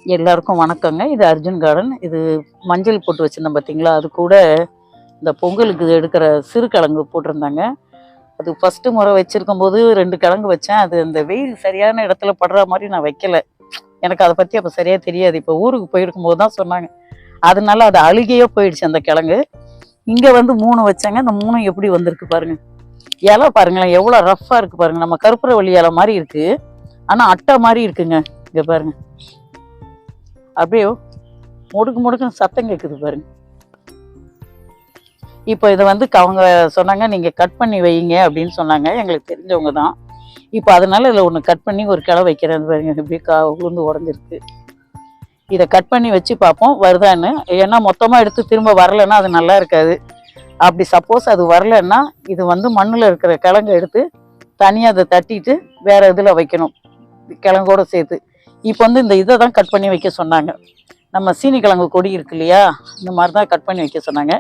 எல்லாருக்கும் வணக்கங்க. இது அர்ஜுன் கார்டன். இது மஞ்சள் போட்டு வச்சிருந்தேன் பார்த்தீங்களா, அது கூட இந்த பொங்கலுக்கு எடுக்கிற சிறு கிழங்கு போட்டிருந்தாங்க. அது ஃபஸ்ட்டு முறை வச்சிருக்கும் போது 2 கிழங்கு வச்சேன். அது அந்த வெயில் சரியான இடத்துல படுற மாதிரி நான் வைக்கல. எனக்கு அதை பற்றி அப்போ சரியாக தெரியாது. இப்போ ஊருக்கு போயிருக்கும் போது தான் சொன்னாங்க. அதனால அது அழுகியே போயிடுச்சு அந்த கிழங்கு. இங்கே வந்து 3 வச்சாங்க. அந்த 3 எப்படி வந்திருக்கு பாருங்க. இலை பாருங்களேன், எவ்வளோ ரஃப்பாக இருக்குது பாருங்க. நம்ம கற்பூரவள்ளி இலை மாதிரி இருக்கு, ஆனால் அட்டை மாதிரி இருக்குங்க. இங்கே பாருங்க, அப்படியே முடுக்கு முடுக்குன்னு சத்தம் கேட்குது பாருங்க. இப்போ இதை வந்து அவங்க சொன்னாங்க, நீங்கள் கட் பண்ணி வைங்க அப்படின்னு சொன்னாங்க. எங்களுக்கு தெரிஞ்சவங்க தான். இப்போ அதனால இதில் ஒன்று கட் பண்ணி ஒரு கிளை வைக்கிறேன் பாருங்க. இப்படி உளுந்து உடஞ்சிருக்கு. இதை கட் பண்ணி வச்சு பார்ப்போம் வருதான்னு. ஏன்னா மொத்தமாக எடுத்து திரும்ப வரலைன்னா அது நல்லா இருக்காது. அப்படி சப்போஸ் அது வரலைன்னா இது வந்து மண்ணில் இருக்கிற கிழங்கு எடுத்து தனியாக அதை தட்டிட்டு வேற இதில் வைக்கணும், கிழங்கோடு சேர்த்து. இப்போ வந்து இந்த இதை தான் கட் பண்ணி வைக்க சொன்னாங்க. நம்ம சீனி கிழங்கு கொடி இருக்கு இல்லையா, இந்த மாதிரி தான் கட் பண்ணி வைக்க சொன்னாங்க.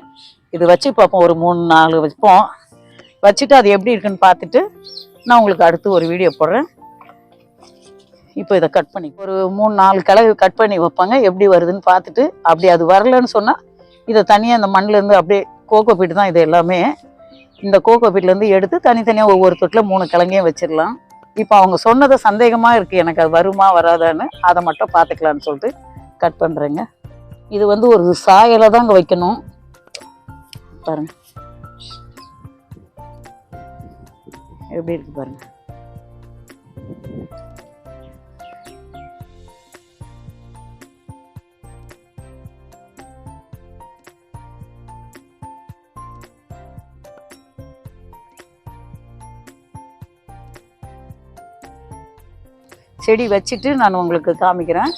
இது வச்சு பார்ப்போம், ஒரு 3-4 வைப்போம். வச்சுட்டு அது எப்படி இருக்குன்னு பார்த்துட்டு நான் உங்களுக்கு அடுத்து ஒரு வீடியோ போடுறேன். இப்போ இதை கட் பண்ணி ஒரு 3-4 கிழங்கு கட் பண்ணி வைப்பாங்க. எப்படி வருதுன்னு பார்த்துட்டு, அப்படி அது வரலன்னு சொன்னால் இதை தனியாக இந்த மண்ணிலேருந்து அப்படியே கோகோ பீட்டு தான் இது எல்லாமே. இந்த கோகோ பீட்லேருந்து எடுத்து தனித்தனியாக ஒவ்வொரு தொட்டில் 3 கிழங்கையும் வச்சிடலாம். இப்போ அவங்க சொன்னதை சந்தேகமாக இருக்குது எனக்கு, அது வருமா வராதான்னு. அதை மட்டும் பார்த்துக்கலான்னு சொல்லிட்டு கட் பண்ணுறேங்க. இது வந்து ஒரு சாயலை தான் அங்கே வைக்கணும் பாருங்க. எப்படி இருக்கு பாருங்க. செடி வச்சுட்டு நான் உங்களுக்கு காமிக்கிறேன்.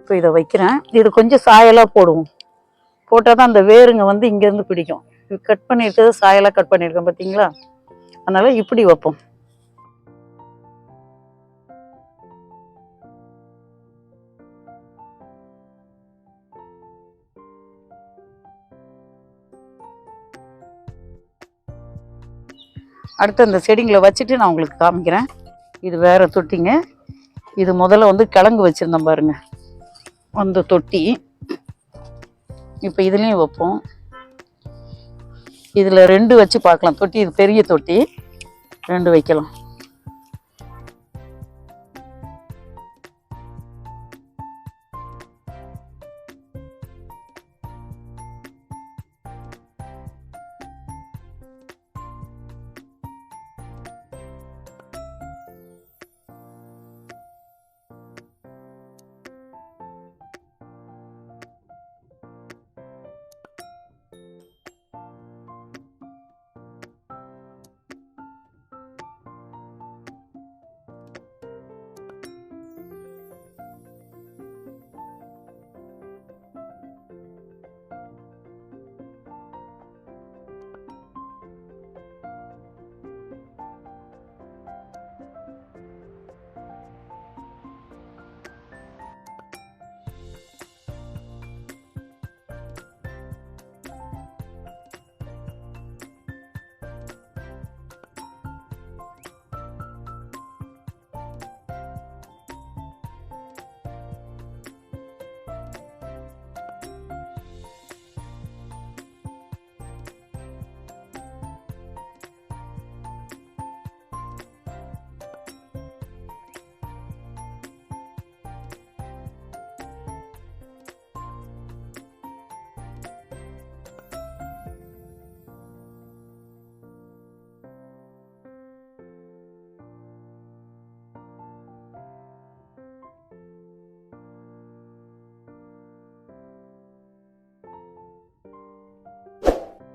இப்போ இதை வைக்கிறேன். இது கொஞ்சம் சாயலாக போடுவோம். போட்டால் தான் அந்த வேருங்க வந்து இங்கேருந்து பிடிக்கும். இது கட் பண்ணியிருக்கிறது சாயலாக கட் பண்ணியிருக்கேன் பார்த்தீங்களா, அதனால் இப்படி வைப்போம். அடுத்து அந்த செடிங்களை வச்சுட்டு நான் உங்களுக்கு காமிக்கிறேன். இது வேற தொட்டிங்க. இது முதல்ல வந்து கிழங்கு வச்சுருந்தோம் பாருங்க, அந்த தொட்டி. இப்போ இதுலேயும் வைப்போம். இதில் 2 வச்சு பார்க்கலாம். தொட்டி இது பெரிய தொட்டி, 2 வைக்கலாம்.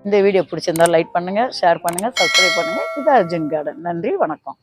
இந்த வீடியோ பிடிச்சிருந்தா லைக் பண்ணுங்கள், ஷேர் பண்ணுங்கள், சப்ஸ்கிரைப் பண்ணுங்கள். இது அர்ஜுன் கார்டன். நன்றி, வணக்கம்.